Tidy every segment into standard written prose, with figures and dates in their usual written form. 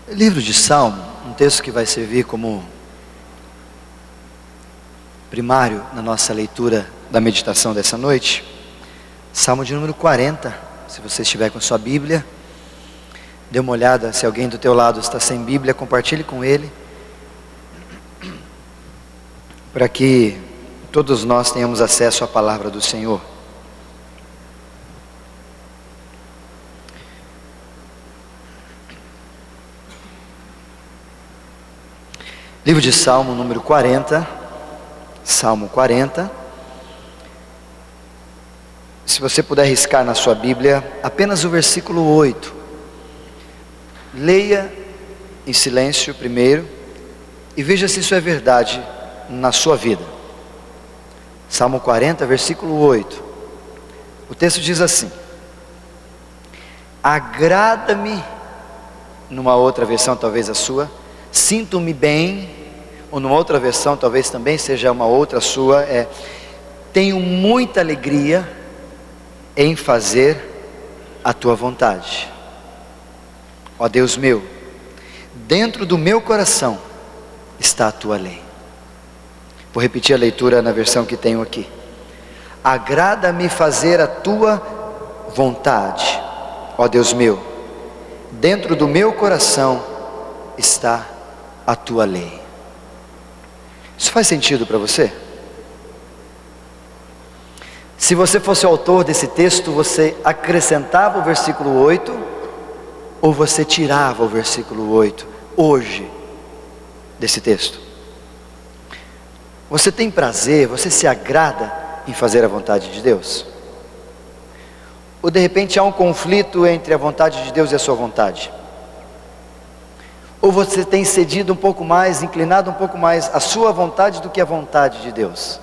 Livro de Salmo, um texto que vai servir como primário na nossa leitura da meditação dessa noite. Salmo de número 40, se você estiver com sua Bíblia, dê uma olhada, se alguém do teu lado está sem Bíblia, compartilhe com ele, para que todos nós tenhamos acesso à palavra do Senhor. Livro de Salmo número 40, Salmo 40. Se você puder riscar na sua Bíblia, apenas o versículo 8. Leia em silêncio primeiro e veja se isso é verdade na sua vida. Salmo 40, versículo 8. O texto diz assim: agrada-me, numa outra versão talvez a sua, sinto-me bem, ou numa outra versão talvez também seja uma outra sua, tenho muita alegria em fazer a tua vontade. Ó Deus meu, dentro do meu coração está a tua lei. Vou repetir a leitura na versão que tenho aqui. Agrada-me fazer a tua vontade, ó Deus meu, dentro do meu coração está a tua lei. Isso faz sentido para você? Se você fosse o autor desse texto, você acrescentava o versículo 8 ou você tirava o versículo 8 hoje desse texto? Você tem prazer, você se agrada em fazer a vontade de Deus? Ou de repente há um conflito entre a vontade de Deus e a sua vontade? Ou você tem cedido um pouco mais, inclinado um pouco mais a sua vontade do que a vontade de Deus?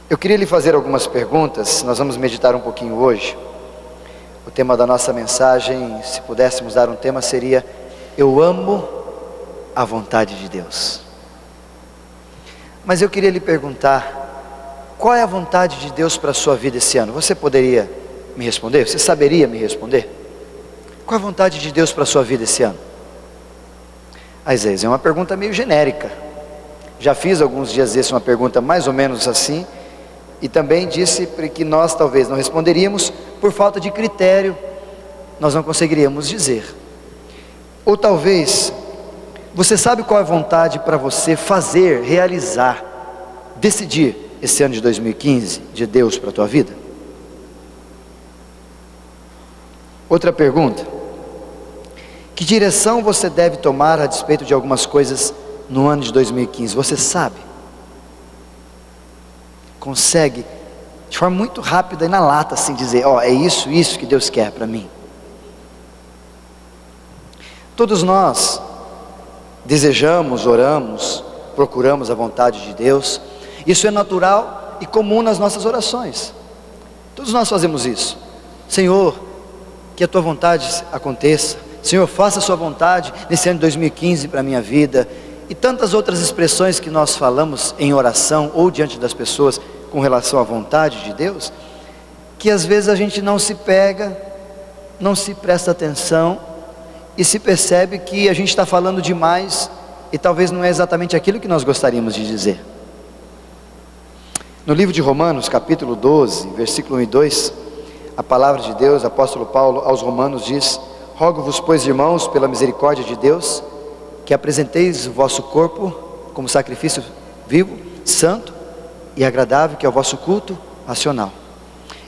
Eu queria lhe fazer algumas perguntas, nós vamos meditar um pouquinho hoje. O tema da nossa mensagem, se pudéssemos dar um tema, seria: eu amo a vontade de Deus. Mas eu queria lhe perguntar, qual é a vontade de Deus para a sua vida esse ano? Você poderia me responder? Você saberia me responder? Qual é a vontade de Deus para a sua vida esse ano? Isaías, é uma pergunta meio genérica. Já fiz alguns dias desses uma pergunta mais ou menos assim, e também disse que nós talvez não responderíamos por falta de critério, nós não conseguiríamos dizer. Ou talvez, você sabe qual é a vontade para você fazer, realizar, decidir esse ano de 2015, de Deus para a tua vida? Outra pergunta: que direção você deve tomar a despeito de algumas coisas no ano de 2015? Você sabe? Consegue, de forma muito rápida e na lata, assim, dizer: ó, é isso que Deus quer para mim? Todos nós desejamos, oramos, procuramos a vontade de Deus. Isso é natural e comum nas nossas orações. Todos nós fazemos isso. Senhor, que a tua vontade aconteça. Senhor, faça a sua vontade nesse ano de 2015 para a minha vida. E tantas outras expressões que nós falamos em oração ou diante das pessoas com relação à vontade de Deus, que às vezes a gente não se pega, não se presta atenção e se percebe que a gente está falando demais e talvez não é exatamente aquilo que nós gostaríamos de dizer. No livro de Romanos, capítulo 12, versículo 1 e 2, a palavra de Deus, o apóstolo Paulo aos Romanos diz: rogo-vos, pois, irmãos, pela misericórdia de Deus, que apresenteis o vosso corpo como sacrifício vivo, santo e agradável, que é o vosso culto racional.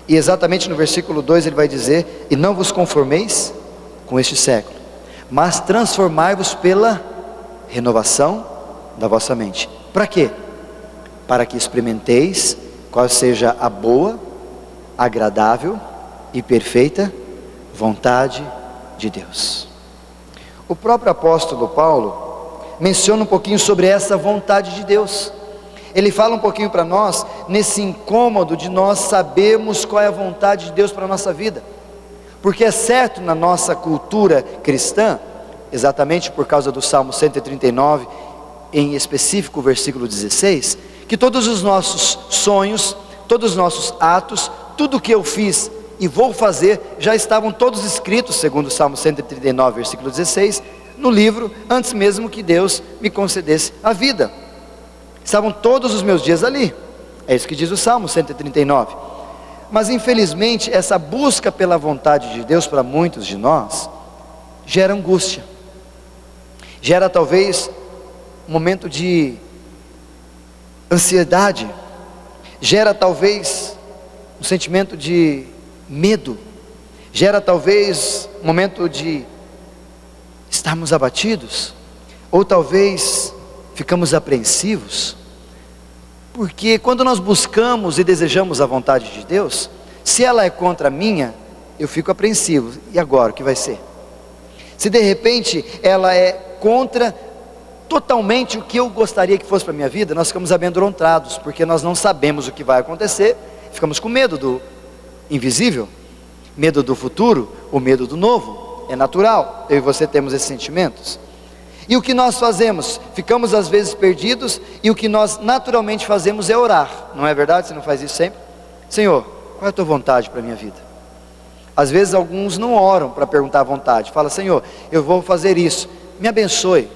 E exatamente no versículo 2 ele vai dizer: e não vos conformeis com este século, mas transformai-vos pela renovação da vossa mente. Para quê? Para que experimenteis qual seja a boa, agradável e perfeita vontade de Deus. O próprio apóstolo Paulo menciona um pouquinho sobre essa vontade de Deus. Ele fala um pouquinho para nós nesse incômodo de nós sabermos qual é a vontade de Deus para a nossa vida, porque é certo na nossa cultura cristã, exatamente por causa do Salmo 139, em específico o versículo 16, que todos os nossos sonhos, todos os nossos atos, tudo que eu fiz e vou fazer, já estavam todos escritos, segundo o Salmo 139, versículo 16, no livro, antes mesmo que Deus me concedesse a vida. Estavam todos os meus dias ali, é isso que diz o Salmo 139. Mas infelizmente, essa busca pela vontade de Deus, para muitos de nós, gera angústia, gera talvez um momento de ansiedade, gera talvez um sentimento de medo, gera talvez um momento de estarmos abatidos, ou talvez ficamos apreensivos, porque quando nós buscamos e desejamos a vontade de Deus, se ela é contra a minha, eu fico apreensivo, e agora o que vai ser? Se de repente ela é contra totalmente o que eu gostaria que fosse para a minha vida, nós ficamos amedrontados, porque nós não sabemos o que vai acontecer, ficamos com medo do invisível, medo do futuro, o medo do novo, é natural, eu e você temos esses sentimentos. E o que nós fazemos? Ficamos às vezes perdidos, e o que nós naturalmente fazemos é orar, não é verdade? Você não faz isso sempre? Senhor, qual é a tua vontade para a minha vida? Às vezes alguns não oram para perguntar a vontade, fala: Senhor, eu vou fazer isso, me abençoe.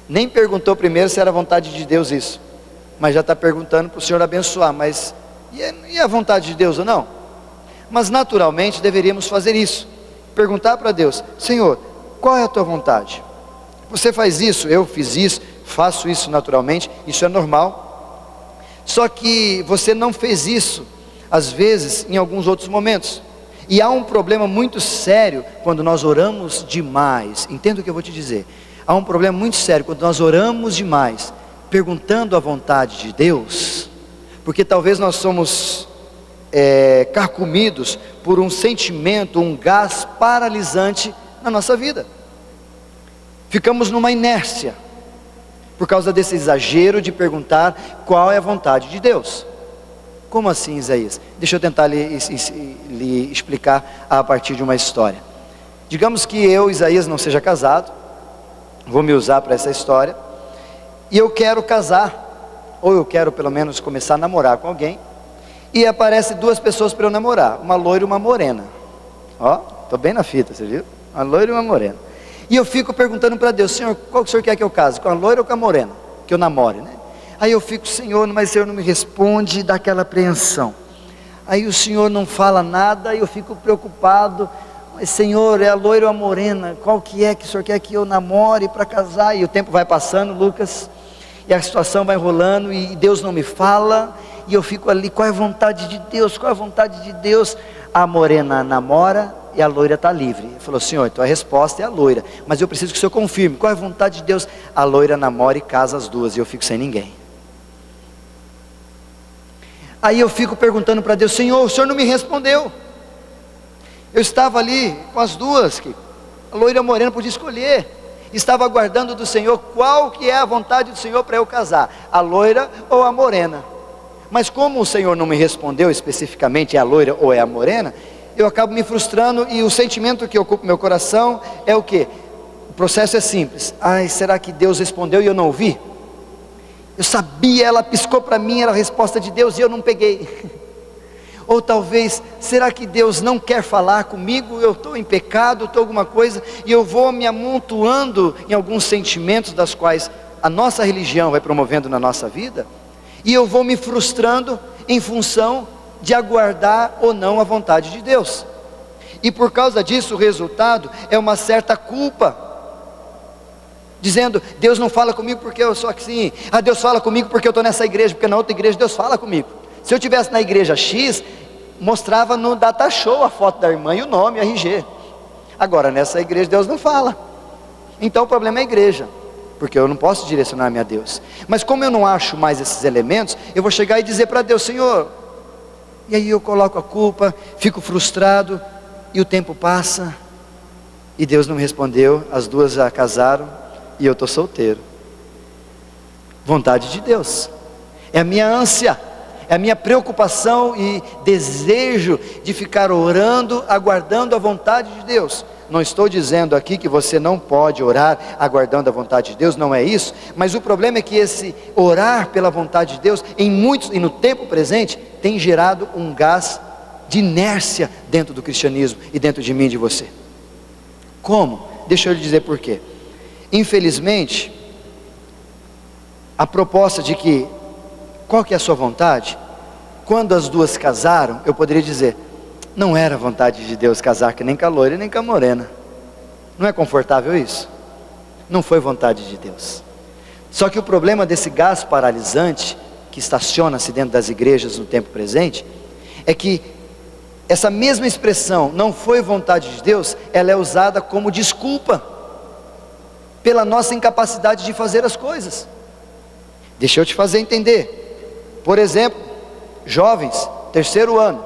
Nem perguntou primeiro se era vontade de Deus isso, mas já está perguntando para o Senhor abençoar, mas e a vontade de Deus ou não? Mas naturalmente deveríamos fazer isso, perguntar para Deus: Senhor, qual é a tua vontade? Você faz isso, eu fiz isso, faço isso naturalmente, isso é normal. Só que você não fez isso, às vezes, em alguns outros momentos. E há um problema muito sério quando nós oramos demais. Entenda o que eu vou te dizer. Há um problema muito sério quando nós oramos demais, perguntando a vontade de Deus, porque talvez nós somos carcomidos por um sentimento, um gás paralisante na nossa vida. Ficamos numa inércia, por causa desse exagero de perguntar qual é a vontade de Deus. Como assim, Isaías? Deixa eu tentar lhe explicar a partir de uma história. Digamos que eu, Isaías, não seja casado, vou me usar para essa história, e eu quero casar, ou eu quero pelo menos começar a namorar com alguém, e aparecem duas pessoas para eu namorar, uma loira e uma morena. Ó, estou bem na fita, você viu? Uma loira e uma morena. E eu fico perguntando para Deus: Senhor, qual que o Senhor quer que eu case? Com a loira ou com a morena? Que eu namore, né? Aí eu fico: Senhor, mas o Senhor não me responde, dá aquela apreensão. Aí o Senhor não fala nada, e eu fico preocupado. Mas Senhor, é a loira ou a morena? Qual que é que o Senhor quer que eu namore para casar? E o tempo vai passando, Lucas, e a situação vai rolando, e Deus não me fala, e eu fico ali: qual é a vontade de Deus? Qual é a vontade de Deus? A morena namora e a loira está livre. Ele falou: Senhor, então a resposta é a loira, mas eu preciso que o Senhor confirme, qual é a vontade de Deus? A loira namora e casa as duas, e eu fico sem ninguém. Aí eu fico perguntando para Deus: Senhor, o Senhor não me respondeu. Eu estava ali com as duas, que a loira e a morena podia escolher, estava aguardando do Senhor qual que é a vontade do Senhor para eu casar, a loira ou a morena. Mas como o Senhor não me respondeu especificamente, é a loira ou é a morena, eu acabo me frustrando, e o sentimento que ocupa meu coração é o quê? O processo é simples: ai, será que Deus respondeu e eu não ouvi? Eu sabia, ela piscou para mim, era a resposta de Deus e eu não peguei. Ou talvez, será que Deus não quer falar comigo? Eu estou em pecado, estou alguma coisa, e eu vou me amontoando em alguns sentimentos das quais a nossa religião vai promovendo na nossa vida, e eu vou me frustrando em função de aguardar ou não a vontade de Deus. E por causa disso o resultado é uma certa culpa, dizendo: Deus não fala comigo porque eu sou assim, Deus fala comigo porque eu estou nessa igreja, porque na outra igreja Deus fala comigo. Se eu estivesse na igreja X, mostrava no data show a foto da irmã e o nome, RG. Agora nessa igreja Deus não fala. Então o problema é a igreja, porque eu não posso direcionar-me a Deus. Mas como eu não acho mais esses elementos, eu vou chegar e dizer para Deus: Senhor, e aí eu coloco a culpa, fico frustrado, e o tempo passa, e Deus não me respondeu, as duas já casaram, e eu estou solteiro. Vontade de Deus, é a minha ânsia, é a minha preocupação e desejo de ficar orando, aguardando a vontade de Deus. Não estou dizendo aqui que você não pode orar aguardando a vontade de Deus, não é isso, mas o problema é que esse orar pela vontade de Deus, em muitos, e no tempo presente, tem gerado um gás de inércia dentro do cristianismo e dentro de mim e de você. Como? Deixa eu lhe dizer por quê. Infelizmente, a proposta de que, qual que é a sua vontade? Quando as duas casaram, eu poderia dizer, não era vontade de Deus casar que nem com a loira e nem com a morena. Não é confortável isso? Não foi vontade de Deus. Só que o problema desse gás paralisante, que estaciona-se dentro das igrejas no tempo presente, é que essa mesma expressão, não foi vontade de Deus, ela é usada como desculpa, pela nossa incapacidade de fazer as coisas. Deixa eu te fazer entender. Por exemplo, jovens, terceiro ano,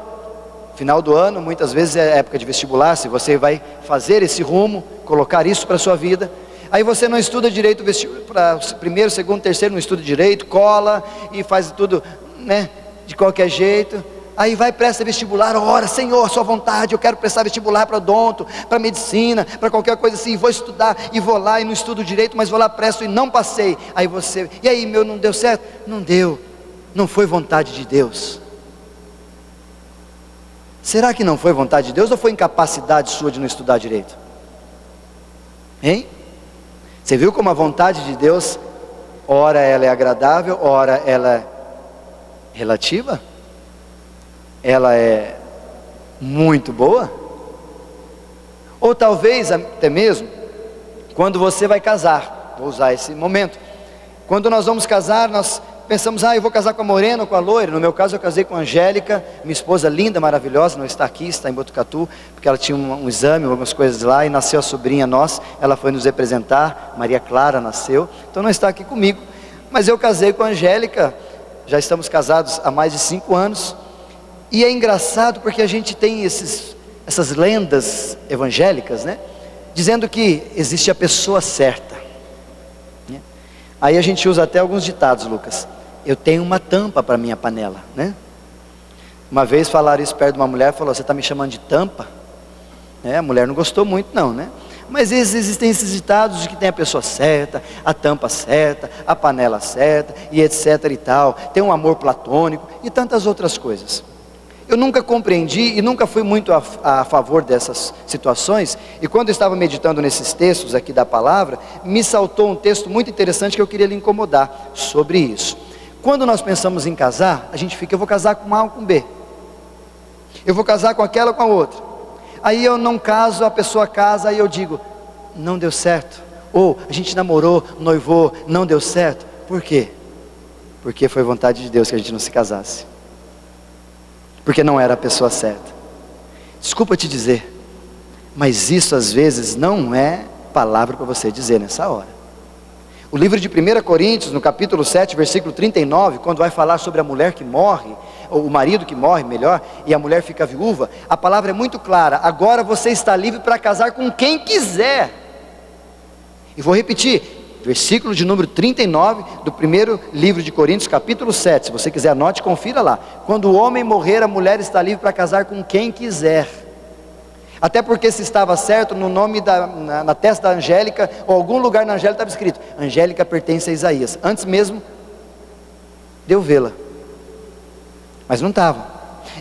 final do ano, muitas vezes é época de vestibular, se você vai fazer esse rumo, colocar isso para a sua vida, aí você não estuda direito, para primeiro, segundo, terceiro, não estuda direito, cola, e faz tudo, né, de qualquer jeito, aí vai, presta vestibular, ora, Senhor, a sua vontade, eu quero prestar vestibular para odonto, para medicina, para qualquer coisa assim, vou estudar, e vou lá, e não estudo direito, mas vou lá, presto e não passei, aí você, e aí meu, não deu certo? Não deu, não foi vontade de Deus. Será que não foi vontade de Deus, ou foi incapacidade sua de não estudar direito? Hein? Você viu como a vontade de Deus, ora ela é agradável, ora ela é relativa? Ela é muito boa? Ou talvez até mesmo, quando você vai casar, vou usar esse momento, quando nós vamos casar, nós pensamos, eu vou casar com a morena ou com a loira. No meu caso eu casei com a Angélica, minha esposa linda, maravilhosa, não está aqui, está em Botucatu, porque ela tinha um exame, algumas coisas lá, e nasceu a sobrinha nossa, ela foi nos representar, Maria Clara nasceu, então não está aqui comigo, mas eu casei com a Angélica, já estamos casados há mais de 5 anos, e é engraçado porque a gente tem essas lendas evangélicas, né, dizendo que existe a pessoa certa, né? Aí a gente usa até alguns ditados, Lucas. Eu tenho uma tampa para minha panela, né? Uma vez falaram isso perto de uma mulher, falou, você está me chamando de tampa? A mulher não gostou muito não, né? Mas existem esses ditados de que tem a pessoa certa, a tampa certa, a panela certa, e etc e tal, tem um amor platônico, e tantas outras coisas. Eu nunca compreendi e nunca fui muito a favor dessas situações, e quando eu estava meditando nesses textos aqui da palavra, me saltou um texto muito interessante que eu queria lhe incomodar sobre isso. Quando nós pensamos em casar, a gente fica, eu vou casar com A ou com B, eu vou casar com aquela ou com a outra, aí eu não caso, a pessoa casa, aí eu digo, não deu certo, ou a gente namorou, noivou, não deu certo, por quê? Porque foi vontade de Deus que a gente não se casasse, porque não era a pessoa certa. Desculpa te dizer, mas isso às vezes não é palavra para você dizer nessa hora. O livro de 1 Coríntios, no capítulo 7, versículo 39, quando vai falar sobre a mulher que morre, ou o marido que morre, melhor, e a mulher fica viúva, a palavra é muito clara, agora você está livre para casar com quem quiser. E vou repetir, versículo de número 39, do primeiro livro de Coríntios, capítulo 7, se você quiser anote, confira lá. Quando o homem morrer, a mulher está livre para casar com quem quiser. Até porque se estava certo, no nome na testa da Angélica, ou algum lugar na Angélica estava escrito, Angélica pertence a Isaías, antes mesmo de eu vê-la, mas não estava.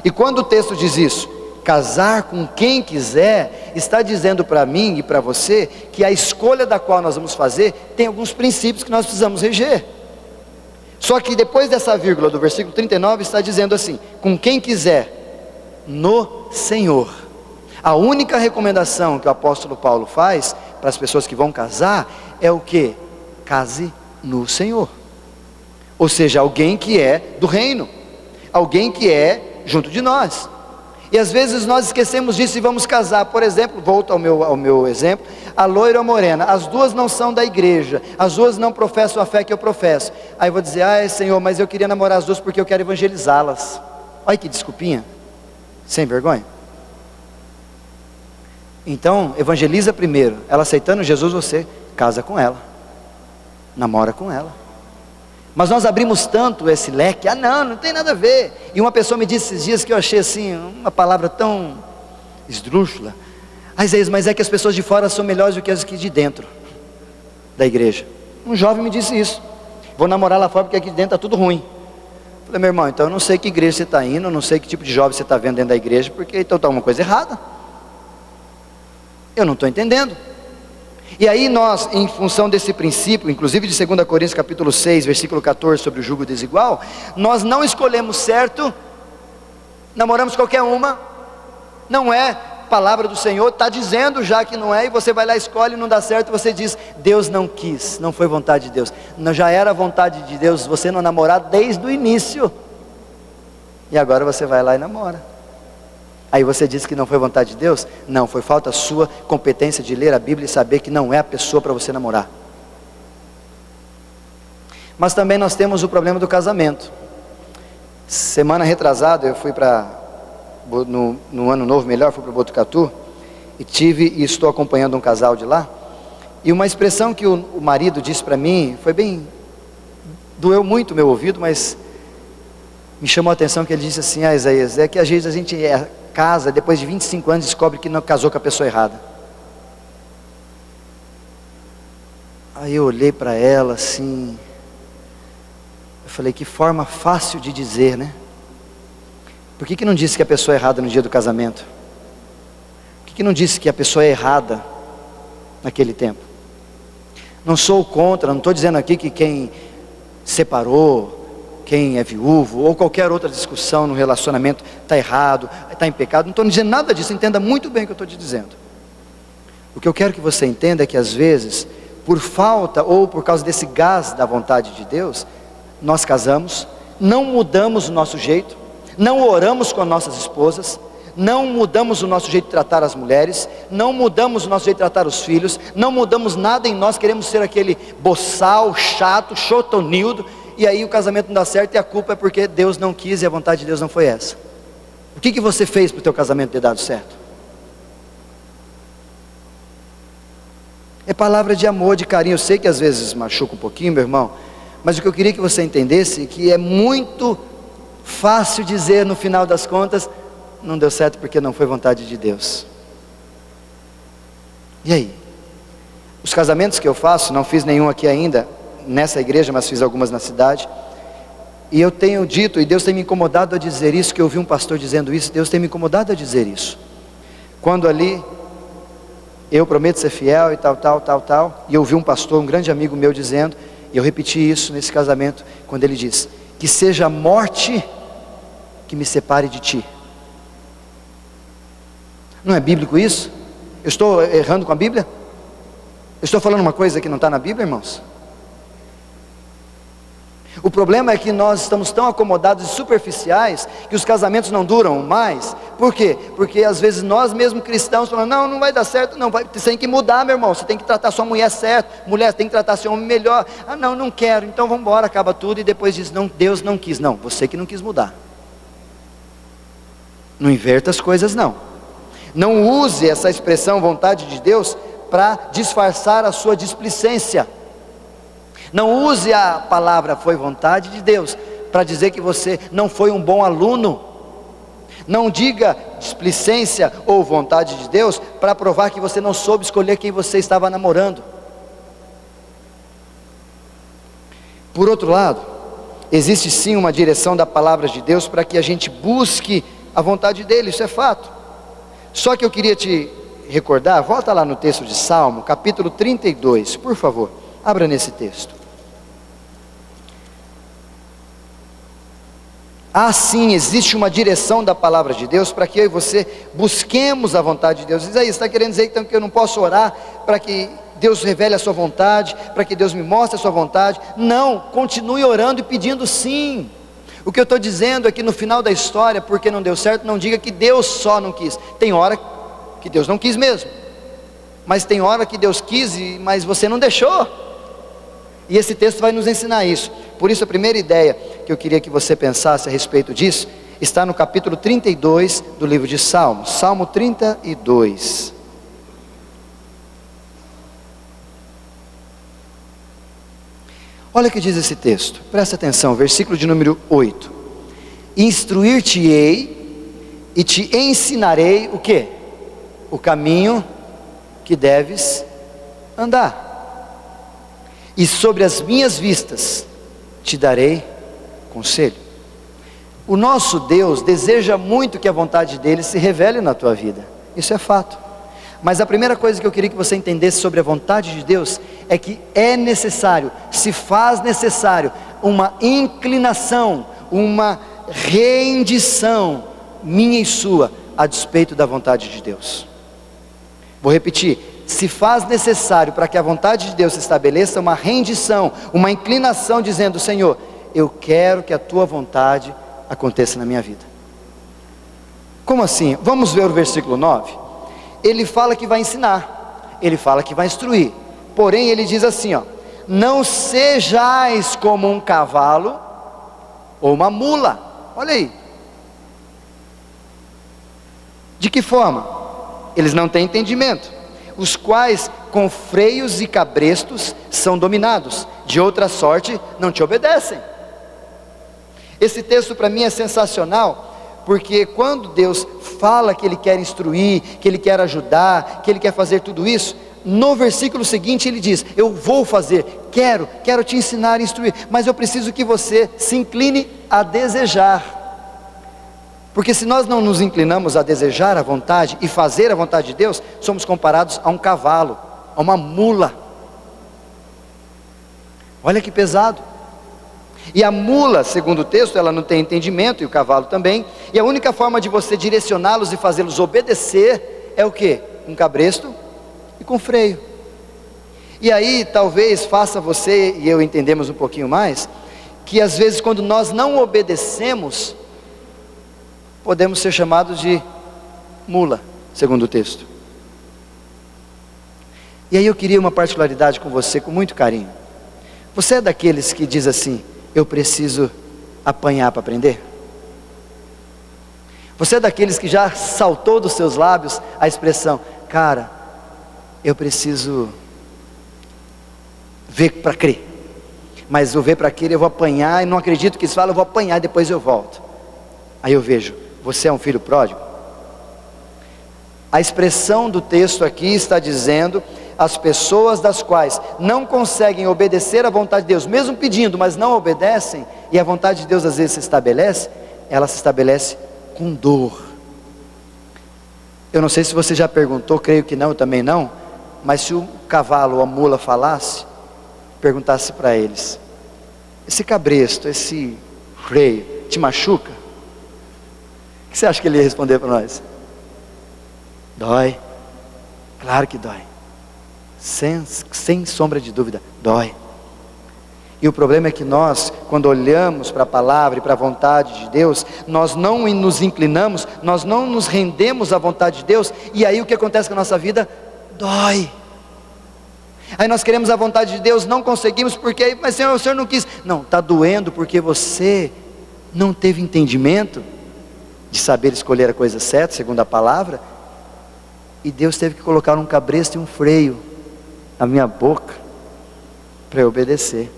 E quando o texto diz isso, casar com quem quiser, está dizendo para mim e para você, que a escolha da qual nós vamos fazer, tem alguns princípios que nós precisamos reger. Só que depois dessa vírgula do versículo 39, está dizendo assim, com quem quiser, no Senhor. A única recomendação que o apóstolo Paulo faz para as pessoas que vão casar é o que? Case no Senhor. Ou seja, alguém que é do reino, alguém que é junto de nós. E às vezes nós esquecemos disso e vamos casar. Por exemplo, volto ao meu exemplo, a loira ou a morena, as duas não são da igreja, as duas não professam a fé que eu professo. Aí eu vou dizer, Senhor, mas eu queria namorar as duas porque eu quero evangelizá-las. Olha que desculpinha, sem vergonha. Então, evangeliza primeiro, ela aceitando Jesus, você casa com ela, namora com ela. Mas nós abrimos tanto esse leque, não tem nada a ver. E uma pessoa me disse esses dias que eu achei assim, uma palavra tão esdrúxula. Isaías, mas é que as pessoas de fora são melhores do que as que de dentro da igreja. Um jovem me disse isso, vou namorar lá fora porque aqui de dentro está tudo ruim. Falei, meu irmão, então eu não sei que igreja você está indo, eu não sei que tipo de jovem você está vendo dentro da igreja, porque então está uma coisa errada. Eu não estou entendendo. E aí nós, em função desse princípio, inclusive de 2 Coríntios capítulo 6, versículo 14, sobre o jugo desigual, nós não escolhemos certo, namoramos qualquer uma, não é palavra do Senhor, está dizendo já que não é, e você vai lá, escolhe, não dá certo, você diz, Deus não quis, não foi vontade de Deus. Não, já era vontade de Deus você não namorar desde o início, e agora você vai lá e namora. Aí você diz que não foi vontade de Deus? Não, foi falta sua competência de ler a Bíblia e saber que não é a pessoa para você namorar. Mas também nós temos o problema do casamento. Semana retrasada eu fui no ano novo melhor, fui para Botucatu, e estou acompanhando um casal de lá, e uma expressão que o marido disse para mim, doeu muito o meu ouvido, mas me chamou a atenção, que ele disse assim, Isaías, é que às vezes a gente casa, depois de 25 anos descobre que não casou com a pessoa errada. Aí eu olhei para ela assim, eu falei, que forma fácil de dizer, né? Por que não disse que a pessoa é errada no dia do casamento? Por que não disse que a pessoa é errada naquele tempo? Não sou contra, não estou dizendo aqui que quem separou, quem é viúvo, ou qualquer outra discussão no relacionamento está errado, está em pecado, não estou dizendo nada disso, entenda muito bem o que eu estou te dizendo. O que eu quero que você entenda é que às vezes, por falta ou por causa desse gás da vontade de Deus, nós casamos, não mudamos o nosso jeito, não oramos com as nossas esposas, não mudamos o nosso jeito de tratar as mulheres, não mudamos o nosso jeito de tratar os filhos, não mudamos nada em nós, queremos ser aquele boçal, chato, chotonildo, e aí o casamento não dá certo e a culpa é porque Deus não quis e a vontade de Deus não foi essa. O que você fez para o teu casamento ter dado certo? É palavra de amor, de carinho. Eu sei que às vezes machuca um pouquinho, meu irmão, mas o que eu queria que você entendesse é que é muito fácil dizer no final das contas, não deu certo porque não foi vontade de Deus. E aí? Os casamentos que eu faço, não fiz nenhum aqui ainda, nessa igreja, mas fiz algumas na cidade, e eu tenho dito, e Deus tem me incomodado a dizer isso, que eu ouvi um pastor dizendo isso, Deus tem me incomodado a dizer isso, quando ali, eu prometo ser fiel e tal, e eu ouvi um pastor, um grande amigo meu dizendo, e eu repeti isso nesse casamento, quando ele diz, que seja a morte que me separe de ti. Não é bíblico isso? Eu estou errando com a Bíblia? Eu estou falando uma coisa que não está na Bíblia, irmãos? O problema é que nós estamos tão acomodados e superficiais, que os casamentos não duram mais. Por quê? Porque às vezes nós mesmos cristãos falamos, não vai dar certo, você tem que mudar, meu irmão, você tem que tratar sua mulher certo, mulher tem que tratar seu homem melhor, não quero, então vamos embora, acaba tudo, e depois diz, não, Deus não quis, não, você que não quis mudar. Não inverta as coisas não use essa expressão vontade de Deus, para disfarçar a sua displicência. Não use a palavra foi vontade de Deus para dizer que você não foi um bom aluno. Não diga displicência ou vontade de Deus para provar que você não soube escolher quem você estava namorando. Por outro lado, existe sim uma direção da palavra de Deus para que a gente busque a vontade dele, isso é fato. Só que eu queria te recordar, volta lá no texto de Salmo, capítulo 32, por favor, abra nesse texto. Sim, existe uma direção da palavra de Deus para que eu e você busquemos a vontade de Deus. Isaías, está querendo dizer então que eu não posso orar para que Deus revele a sua vontade, para que Deus me mostre a sua vontade? Não, continue orando e pedindo sim. O que eu estou dizendo é que no final da história, porque não deu certo, não diga que Deus só não quis. Tem hora que Deus não quis mesmo, mas tem hora que Deus quis, mas você não deixou. E esse texto vai nos ensinar isso. Por isso a primeira ideia que eu queria que você pensasse a respeito disso, está no capítulo 32 do livro de Salmos, Salmo 32. Olha o que diz esse texto, presta atenção, versículo de número 8. Instruir-te-ei e te ensinarei o quê? O caminho que deves andar. E sobre as minhas vistas te darei conselho. O nosso Deus deseja muito que a vontade dele se revele na tua vida, isso é fato. Mas a primeira coisa que eu queria que você entendesse sobre a vontade de Deus é que é necessário, se faz necessário, uma inclinação, uma rendição minha e sua, a despeito da vontade de Deus. Vou repetir: se faz necessário para que a vontade de Deus se estabeleça uma rendição, uma inclinação, dizendo: Senhor, eu quero que a tua vontade aconteça na minha vida. Como assim? Vamos ver o versículo 9. Ele fala que vai ensinar, ele fala que vai instruir, porém ele diz assim, ó: não sejais como um cavalo ou uma mula. Olha aí. De que forma? Eles não têm entendimento, os quais com freios e cabrestos são dominados, de outra sorte não te obedecem. Esse texto para mim é sensacional, porque quando Deus fala que Ele quer instruir, que Ele quer ajudar, que Ele quer fazer tudo isso, no versículo seguinte Ele diz: eu vou fazer, quero te ensinar e instruir, mas eu preciso que você se incline a desejar. Porque se nós não nos inclinamos a desejar a vontade e fazer a vontade de Deus, somos comparados a um cavalo, a uma mula. Olha que pesado. E a mula, segundo o texto, ela não tem entendimento, e o cavalo também, e a única forma de você direcioná-los e fazê-los obedecer é o quê? Um cabresto e com freio. E aí talvez faça você e eu entendemos um pouquinho mais, que às vezes quando nós não obedecemos, podemos ser chamados de mula, segundo o texto. E aí eu queria uma particularidade com você, com muito carinho. Você é daqueles que diz assim: eu preciso apanhar para aprender? Você é daqueles que já saltou dos seus lábios a expressão: cara, eu preciso ver para crer, mas o ver para crer eu vou apanhar, e não acredito que eles falam, eu vou apanhar e depois eu volto. Aí eu vejo: você é um filho pródigo? A expressão do texto aqui está dizendo: as pessoas das quais não conseguem obedecer à vontade de Deus, mesmo pedindo, mas não obedecem, e a vontade de Deus às vezes se estabelece, ela se estabelece com dor. Eu não sei se você já perguntou, creio que não, eu também não, mas se o cavalo ou a mula falasse, perguntasse para eles: esse cabresto, esse freio, te machuca? O que você acha que ele ia responder para nós? Dói. Claro que dói. Sem sombra de dúvida, dói. E o problema é que nós, quando olhamos para a palavra e para a vontade de Deus, nós não nos inclinamos, nós não nos rendemos à vontade de Deus, e aí o que acontece com a nossa vida? Dói. Aí nós queremos a vontade de Deus, não conseguimos, porque, mas Senhor, o Senhor não quis. Não, está doendo porque você não teve entendimento de saber escolher a coisa certa, segundo a palavra, e Deus teve que colocar um cabresto e um freio na minha boca, para eu obedecer.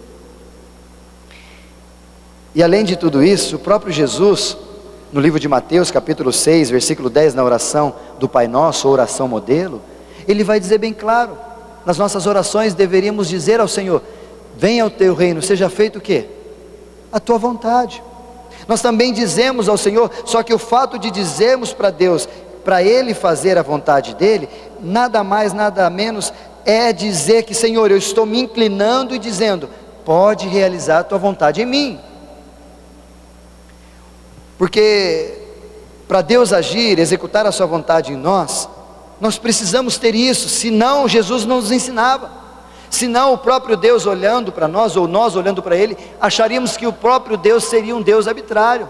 E além de tudo isso, o próprio Jesus, no livro de Mateus, capítulo 6, versículo 10, na oração do Pai Nosso, ou oração modelo, ele vai dizer bem claro: nas nossas orações deveríamos dizer ao Senhor: venha o teu reino, seja feito o quê? A tua vontade. Nós também dizemos ao Senhor, só que o fato de dizermos para Deus, para Ele fazer a vontade dEle, nada mais, nada menos, é dizer que: Senhor, eu estou me inclinando e dizendo, pode realizar a tua vontade em mim. Porque para Deus agir, executar a sua vontade em nós, nós precisamos ter isso, senão Jesus não nos ensinava. Senão o próprio Deus olhando para nós, ou nós olhando para Ele, acharíamos que o próprio Deus seria um Deus arbitrário,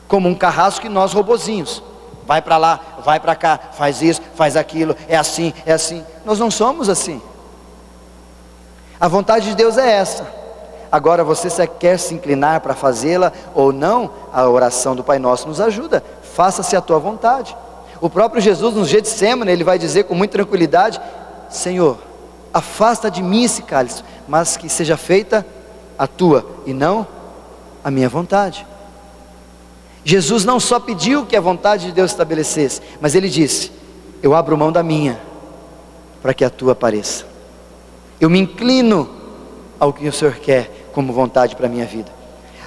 como um carrasco, e nós robozinhos. Vai para lá, vai para cá, faz isso, faz aquilo, é assim, é assim. Nós não somos assim. A vontade de Deus é essa. Agora você quer se inclinar para fazê-la ou não? A oração do Pai Nosso nos ajuda. Faça-se a tua vontade. O próprio Jesus no Getsêmani, ele vai dizer com muita tranquilidade: Senhor, afasta de mim esse cálice, mas que seja feita a tua e não a minha vontade. Jesus não só pediu que a vontade de Deus estabelecesse, mas Ele disse: eu abro mão da minha, para que a tua apareça. Eu me inclino ao que o Senhor quer como vontade para a minha vida.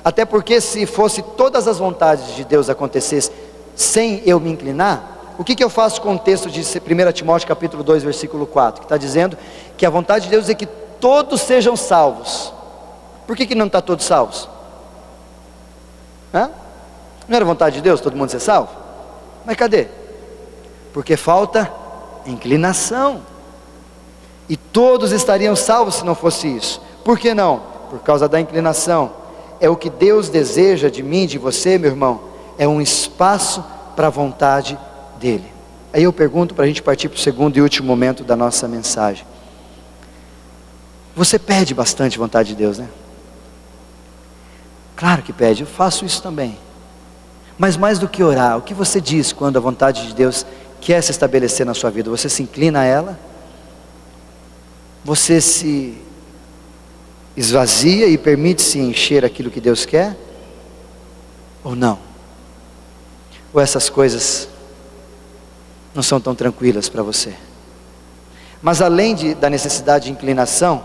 Até porque se fosse todas as vontades de Deus acontecessem sem eu me inclinar, o que eu faço com o texto de 1 Timóteo capítulo 2, versículo 4, que está dizendo que a vontade de Deus é que todos sejam salvos. Por que não está todos salvos? Não era vontade de Deus todo mundo ser salvo? Mas cadê? Porque falta inclinação. E todos estariam salvos se não fosse isso. Por que não? Por causa da inclinação. É o que Deus deseja de mim, de você, meu irmão. É um espaço para a vontade dEle. Aí eu pergunto para a gente partir para o segundo e último momento da nossa mensagem. Você pede bastante vontade de Deus, né? Claro que pede, eu faço isso também. Mas mais do que orar, o que você diz quando a vontade de Deus quer se estabelecer na sua vida? Você se inclina a ela? Você se esvazia e permite-se encher aquilo que Deus quer? Ou não? Ou essas coisas não são tão tranquilas para você? Mas além da necessidade de inclinação,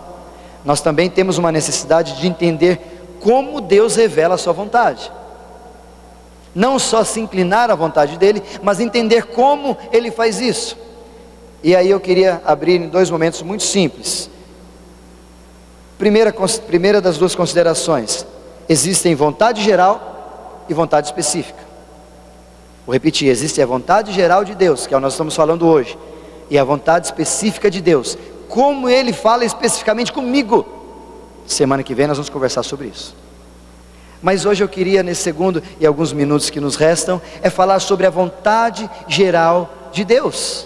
nós também temos uma necessidade de entender como Deus revela a sua vontade. Não só se inclinar à vontade dEle, mas entender como Ele faz isso. E aí eu queria abrir em dois momentos muito simples. Primeira das duas considerações: existem vontade geral e vontade específica. Vou repetir: existe a vontade geral de Deus, que é o que nós estamos falando hoje, e a vontade específica de Deus. Como Ele fala especificamente comigo. Semana que vem nós vamos conversar sobre isso. Mas hoje eu queria, nesse segundo e alguns minutos que nos restam, falar sobre a vontade geral de Deus.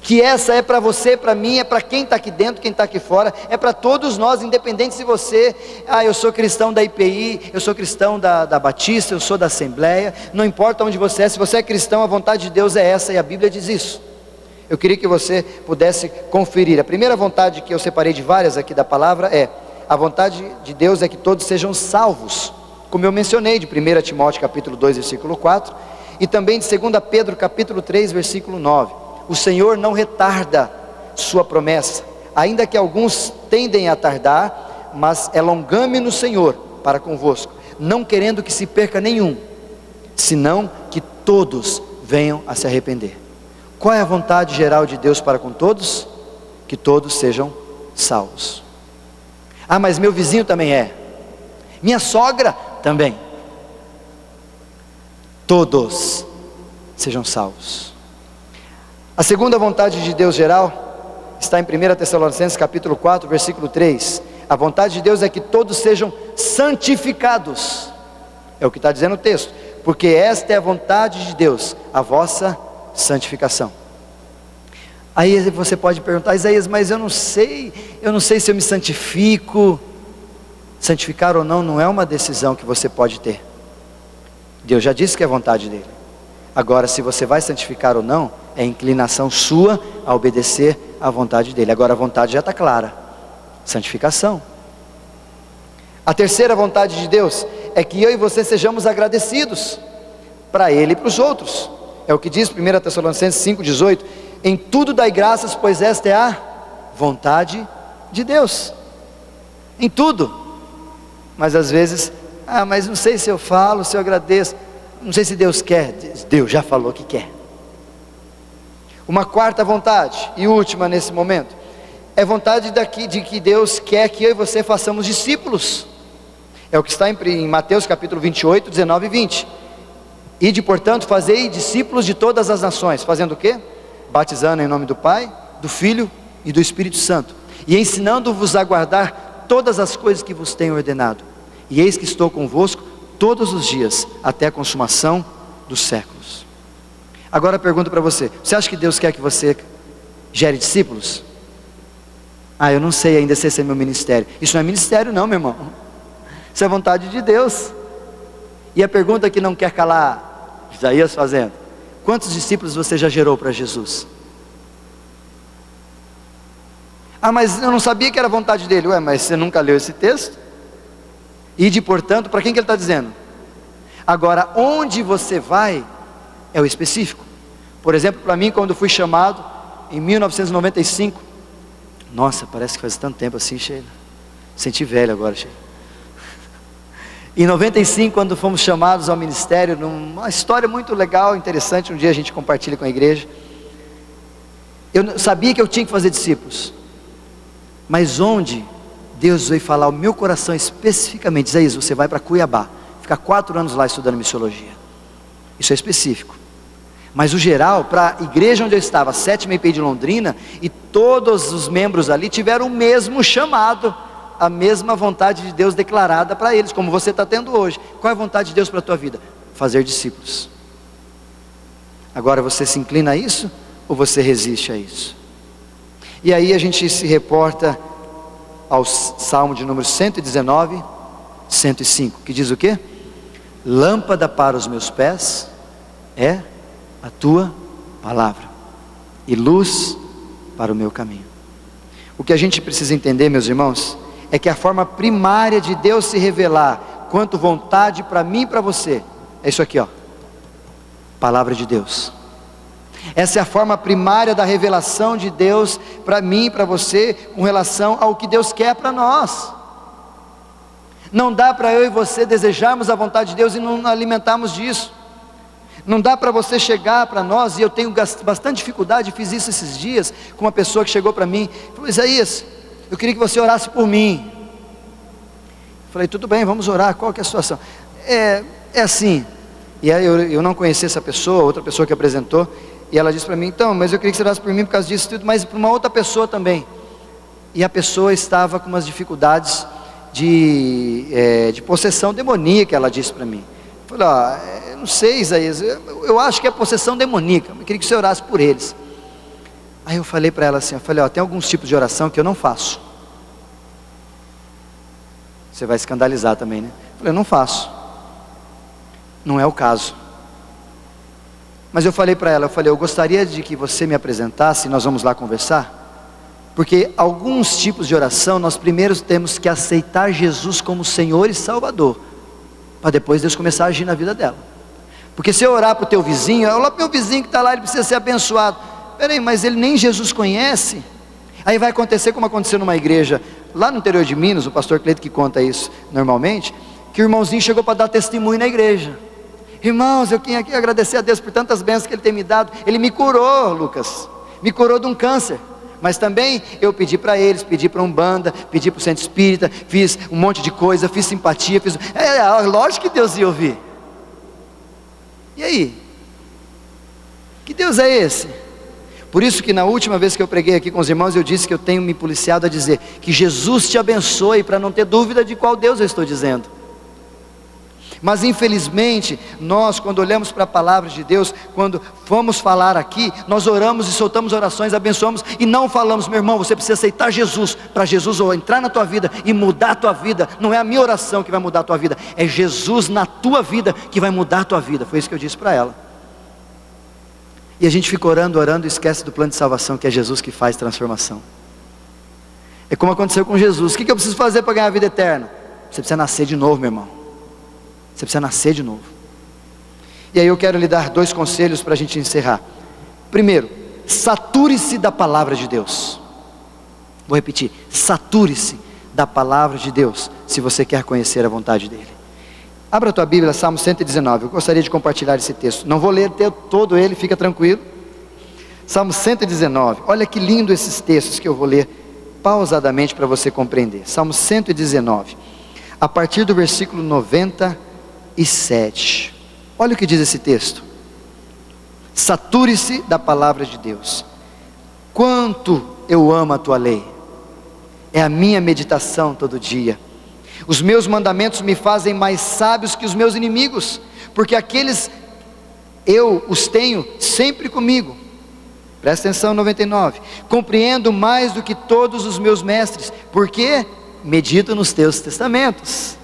Que essa é para você, para mim, é para quem está aqui dentro, quem está aqui fora, é para todos nós, independente se você, eu sou cristão da IPI, eu sou cristão da Batista, eu sou da Assembleia, não importa onde você é, se você é cristão, a vontade de Deus é essa, e a Bíblia diz isso. Eu queria que você pudesse conferir. A primeira vontade que eu separei de várias aqui da palavra a vontade de Deus é que todos sejam salvos, como eu mencionei, de 1 Timóteo capítulo 2, versículo 4, e também de 2 Pedro capítulo 3, versículo 9. O Senhor não retarda sua promessa, ainda que alguns tendem a tardar, mas é longânime no Senhor para convosco, não querendo que se perca nenhum, senão que todos venham a se arrepender. Qual é a vontade geral de Deus para com todos? Que todos sejam salvos. Mas meu vizinho também é, minha sogra também. Todos sejam salvos. A segunda vontade de Deus geral está em 1 Tessalonicenses capítulo 4, versículo 3. A vontade de Deus é que todos sejam santificados. É o que está dizendo o texto. Porque esta é a vontade de Deus, a vossa santificação. Aí você pode perguntar: Isaías, mas eu não sei se eu me santifico. Santificar ou não é uma decisão que você pode ter. Deus já disse que é vontade dele. Agora, se você vai santificar ou não, é inclinação sua a obedecer à vontade dele. Agora a vontade já está clara: santificação. A terceira vontade de Deus é que eu e você sejamos agradecidos para Ele e para os outros. É o que diz 1 Tessalonicenses 5,18: em tudo dai graças, pois esta é a vontade de Deus. Em tudo. Mas às vezes, mas não sei se eu falo, se eu agradeço, não sei se Deus quer. Deus já falou que quer. Uma quarta vontade, e última nesse momento, é vontade de que Deus quer que eu e você façamos discípulos. É o que está em Mateus capítulo 28, 19 e 20. Ide, portanto, fazei discípulos de todas as nações. Fazendo o quê? Batizando em nome do Pai, do Filho e do Espírito Santo, e ensinando-vos a guardar todas as coisas que vos tenho ordenado. E eis que estou convosco todos os dias, até a consumação dos séculos. Agora eu pergunto para você: você acha que Deus quer que você gere discípulos? Eu não sei ainda se esse é meu ministério. Isso não é ministério não, meu irmão. Isso é vontade de Deus. E a pergunta que não quer calar, Isaías fazendo: quantos discípulos você já gerou para Jesus? Mas eu não sabia que era vontade dele. Mas você nunca leu esse texto? Ide, portanto, para quem que ele está dizendo? Agora, onde você vai é o específico. Por exemplo, para mim, quando fui chamado em 1995, nossa, parece que faz tanto tempo assim, Sheila. Senti velho agora, Sheila. Em 95, quando fomos chamados ao ministério, numa história muito legal, interessante, um dia a gente compartilha com a igreja. Eu sabia que eu tinha que fazer discípulos, mas onde Deus veio falar ao meu coração especificamente, Isaías, você vai para Cuiabá, ficar 4 anos lá estudando missiologia. Isso é específico. Mas o geral, para a igreja onde eu estava, a 7ª EPI de Londrina, e todos os membros ali tiveram o mesmo chamado, a mesma vontade de Deus declarada para eles, como você está tendo hoje. Qual é a vontade de Deus para a tua vida? Fazer discípulos. Agora você se inclina a isso, ou você resiste a isso? E aí a gente se reporta ao Salmo de número 119, 105, que diz o quê? Lâmpada para os meus pés é a tua palavra, e luz para o meu caminho. O que a gente precisa entender, meus irmãos, é que a forma primária de Deus se revelar quanto vontade para mim e para você, é isso aqui, ó, palavra de Deus. Essa é a forma primária da revelação de Deus para mim e para você, com relação ao que Deus quer para nós. Não dá para eu e você desejarmos a vontade de Deus e não alimentarmos disso. Não dá para você chegar para nós, e eu tenho bastante dificuldade, fiz isso esses dias, com uma pessoa que chegou para mim, falou, Isaías, eu queria que você orasse por mim. Falei, tudo bem, vamos orar, qual que é a situação? É assim, e aí eu não conheci essa pessoa, outra pessoa que apresentou, e ela disse para mim, então, mas eu queria que você orasse por mim por causa disso tudo, mas para uma outra pessoa também. E a pessoa estava com umas dificuldades de possessão demoníaca, ela disse para mim. Eu falei, não sei, Isaías, eu acho que é possessão demoníaca, eu queria que você orasse por eles. Aí eu falei para ela assim, tem alguns tipos de oração que eu não faço. Você vai escandalizar também, né? Eu falei, eu não faço. Não é o caso. Mas eu falei para ela, eu gostaria de que você me apresentasse, e nós vamos lá conversar. Porque alguns tipos de oração, nós primeiro temos que aceitar Jesus como Senhor e Salvador, para depois Deus começar a agir na vida dela. Porque se eu orar para o teu vizinho, olha para o meu vizinho que está lá, ele precisa ser abençoado. Peraí, mas ele nem Jesus conhece. Aí vai acontecer como aconteceu numa igreja, lá no interior de Minas, o pastor Cleito que conta isso normalmente, que o irmãozinho chegou para dar testemunho na igreja. Irmãos, eu queria aqui agradecer a Deus por tantas bênçãos que Ele tem me dado. Ele me curou, Lucas, me curou de um câncer. Mas também eu pedi para eles, pedi para Umbanda, pedi para o Centro Espírita, fiz um monte de coisa, fiz simpatia, lógico que Deus ia ouvir. E aí? Que Deus é esse? Por isso que na última vez que eu preguei aqui com os irmãos, eu disse que eu tenho me policiado a dizer, que Jesus te abençoe, para não ter dúvida de qual Deus eu estou dizendo. Mas infelizmente, nós quando olhamos para a palavra de Deus, quando vamos falar aqui, nós oramos e soltamos orações, abençoamos, e não falamos, meu irmão, você precisa aceitar Jesus, para Jesus ou entrar na tua vida e mudar a tua vida. Não é a minha oração que vai mudar a tua vida, é Jesus na tua vida que vai mudar a tua vida. Foi isso que eu disse para ela. E a gente fica orando e esquece do plano de salvação, que é Jesus que faz transformação. É como aconteceu com Jesus. O que eu preciso fazer para ganhar a vida eterna? Você precisa nascer de novo, meu irmão. Você precisa nascer de novo. E aí eu quero lhe dar 2 conselhos para a gente encerrar. Primeiro, sature-se da palavra de Deus. Vou repetir, sature-se da palavra de Deus, se você quer conhecer a vontade dEle. Abra a tua Bíblia, Salmo 119, eu gostaria de compartilhar esse texto. Não vou ler todo ele, fica tranquilo. Salmo 119, olha que lindo esses textos que eu vou ler pausadamente para você compreender. Salmo 119, a partir do versículo 97, olha o que diz esse texto. Sature-se da palavra de Deus. Quanto eu amo a tua lei, é a minha meditação todo dia. Os meus mandamentos me fazem mais sábios que os meus inimigos, porque aqueles eu os tenho sempre comigo. Presta atenção, 99. Compreendo mais do que todos os meus mestres, porque medito nos teus testamentos.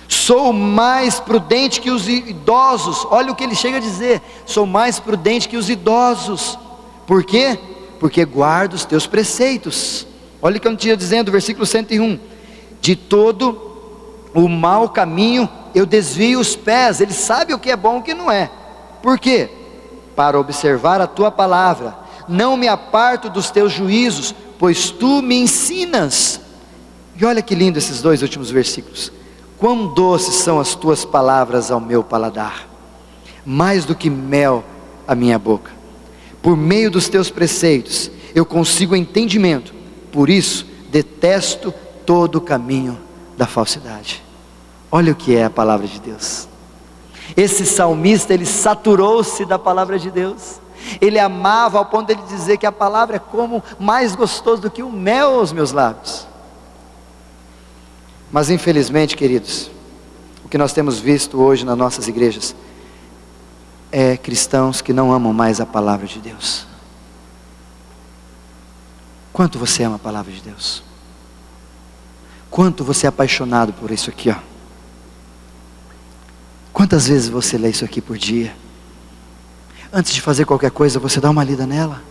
Sou mais prudente que os idosos. Olha o que ele chega a dizer: sou mais prudente que os idosos. Por quê? Porque guardo os teus preceitos. Olha o que eu tinha dizendo, versículo 101. De todo o mau caminho eu desvio os pés. Ele sabe o que é bom e o que não é. Por quê? Para observar a tua palavra. Não me aparto dos teus juízos, pois tu me ensinas. E olha que lindo esses 2 últimos versículos. Quão doces são as tuas palavras ao meu paladar, mais do que mel à minha boca. Por meio dos teus preceitos eu consigo entendimento, por isso detesto todo o caminho da falsidade. Olha o que é a palavra de Deus. Esse salmista, ele saturou-se da palavra de Deus. Ele amava ao ponto de ele dizer que a palavra é como mais gostoso do que o mel aos meus lábios. Mas infelizmente, queridos, o que nós temos visto hoje nas nossas igrejas é cristãos que não amam mais a palavra de Deus. Quanto você ama a palavra de Deus? Quanto você é apaixonado por isso aqui, ó? Quantas vezes você lê isso aqui por dia? Antes de fazer qualquer coisa, você dá uma lida nela?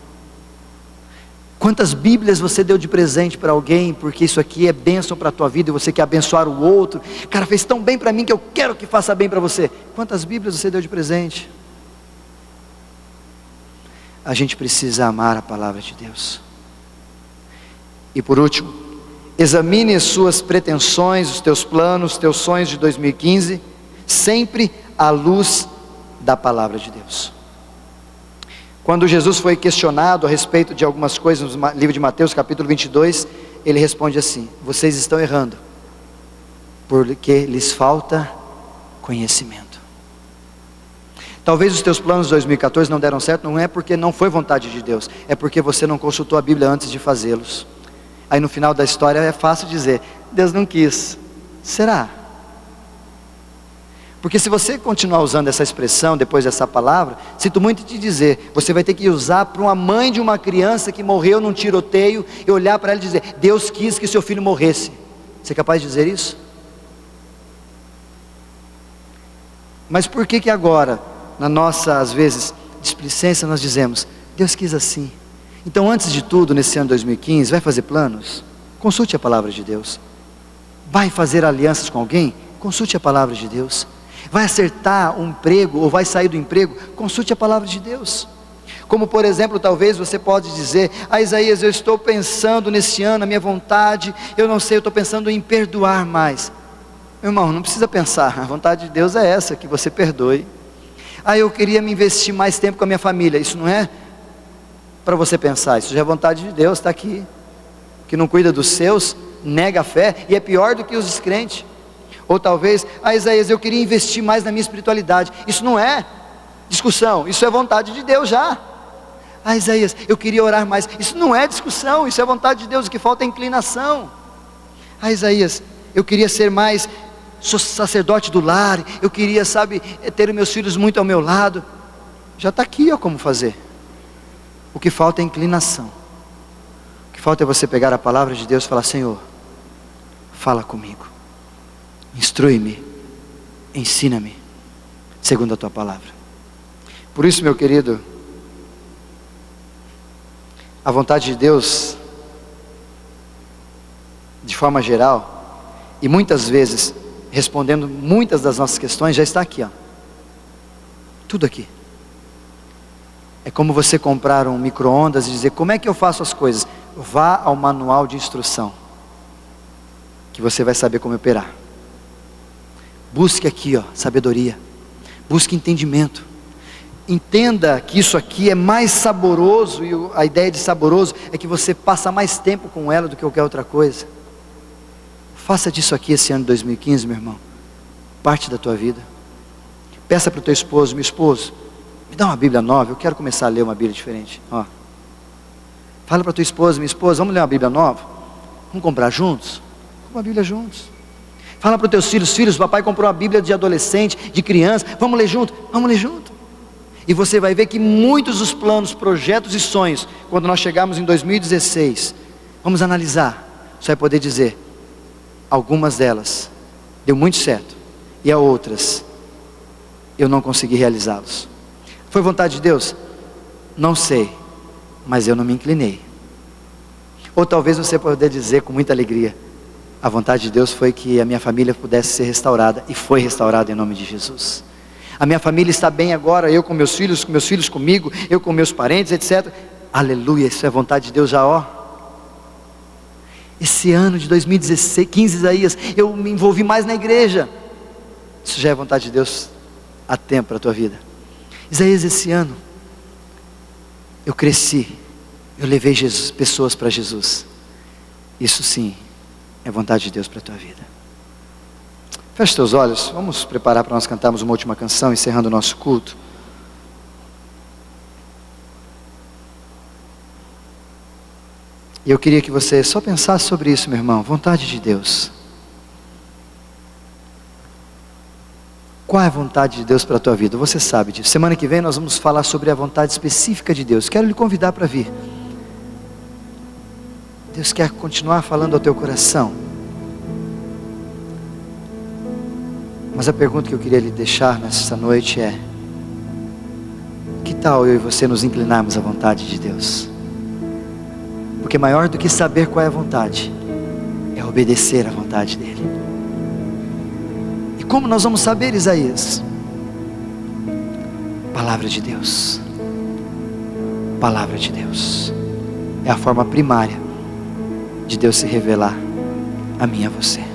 Quantas Bíblias você deu de presente para alguém, porque isso aqui é bênção para a tua vida e você quer abençoar o outro? Cara, fez tão bem para mim que eu quero que faça bem para você. Quantas Bíblias você deu de presente? A gente precisa amar a palavra de Deus. E por último, examine as suas pretensões, os teus planos, os teus sonhos de 2015, sempre à luz da palavra de Deus. Quando Jesus foi questionado a respeito de algumas coisas no livro de Mateus capítulo 22, ele responde assim: vocês estão errando, porque lhes falta conhecimento. Talvez os teus planos de 2014 não deram certo, não é porque não foi vontade de Deus, é porque você não consultou a Bíblia antes de fazê-los. Aí no final da história é fácil dizer, Deus não quis. Será? Porque se você continuar usando essa expressão depois dessa palavra, sinto muito te dizer, você vai ter que usar para uma mãe de uma criança que morreu num tiroteio e olhar para ela e dizer, Deus quis que seu filho morresse. Você é capaz de dizer isso? Mas por que agora, na nossa, às vezes, displicência, nós dizemos, Deus quis assim? Então antes de tudo, nesse ano 2015, vai fazer planos? Consulte a palavra de Deus. Vai fazer alianças com alguém? Consulte a palavra de Deus. Vai acertar um emprego ou vai sair do emprego? Consulte a palavra de Deus. Como por exemplo, talvez você pode dizer, Isaías, eu estou pensando nesse ano, a minha vontade, eu não sei, eu estou pensando em perdoar mais. Meu irmão, não precisa pensar, a vontade de Deus é essa, que você perdoe. Eu queria me investir mais tempo com a minha família. Isso não é para você pensar, isso já é vontade de Deus, está aqui. Que não cuida dos seus, nega a fé, e é pior do que os descrentes. Ou talvez, Isaías, eu queria investir mais na minha espiritualidade. Isso não é discussão, isso é vontade de Deus já. Isaías, eu queria orar mais. Isso não é discussão, isso é vontade de Deus, o que falta é inclinação. Isaías, eu queria ser mais sacerdote do lar, eu queria, ter meus filhos muito ao meu lado. Já está aqui, ó, como fazer. O que falta é inclinação. O que falta é você pegar a palavra de Deus e falar, Senhor, fala comigo. Instrui-me, ensina-me, segundo a tua palavra. Por isso, meu querido, a vontade de Deus, de forma geral, e muitas vezes, respondendo muitas das nossas questões, já está aqui, ó. Tudo aqui. É como você comprar um micro-ondas e dizer, como é que eu faço as coisas? Vá ao manual de instrução, que você vai saber como operar. Busque aqui, ó, sabedoria. Busque entendimento. Entenda que isso aqui é mais saboroso, e a ideia de saboroso é que você passa mais tempo com ela do que qualquer outra coisa. Faça disso aqui esse ano de 2015, meu irmão, parte da tua vida. Peça para o teu esposo, meu esposo, me dá uma Bíblia nova, eu quero começar a ler uma Bíblia diferente. Ó. Fala para a tua esposa, minha esposa, vamos ler uma Bíblia nova? Vamos comprar juntos? Compra uma Bíblia juntos. Fala para os teus filhos, filhos, papai comprou uma Bíblia de adolescente, de criança, vamos ler junto? Vamos ler junto. E você vai ver que muitos dos planos, projetos e sonhos, quando nós chegarmos em 2016, vamos analisar, você vai poder dizer, algumas delas deu muito certo, e a outras, eu não consegui realizá-los. Foi vontade de Deus? Não sei, mas eu não me inclinei. Ou talvez você possa dizer com muita alegria, a vontade de Deus foi que a minha família pudesse ser restaurada, e foi restaurada em nome de Jesus. A minha família está bem agora, eu com meus filhos comigo, eu com meus parentes, etc. Aleluia, isso é vontade de Deus já, ó. Esse ano de 2015, Isaías, eu me envolvi mais na igreja. Isso já é vontade de Deus há tempo para a tua vida. Isaías, esse ano, eu cresci, eu levei pessoas para Jesus. Isso sim, é vontade de Deus para a tua vida. Feche teus olhos, vamos preparar para nós cantarmos uma última canção, encerrando o nosso culto. E eu queria que você só pensasse sobre isso, meu irmão, vontade de Deus. Qual é a vontade de Deus para a tua vida? Você sabe disso. Semana que vem nós vamos falar sobre a vontade específica de Deus. Quero lhe convidar para vir. Deus quer continuar falando ao teu coração. Mas a pergunta que eu queria lhe deixar nessa noite é: que tal eu e você nos inclinarmos à vontade de Deus? Porque maior do que saber qual é a vontade, é obedecer à vontade dEle. E como nós vamos saber, Isaías? Palavra de Deus. Palavra de Deus. É a forma primária de Deus se revelar a mim e a você.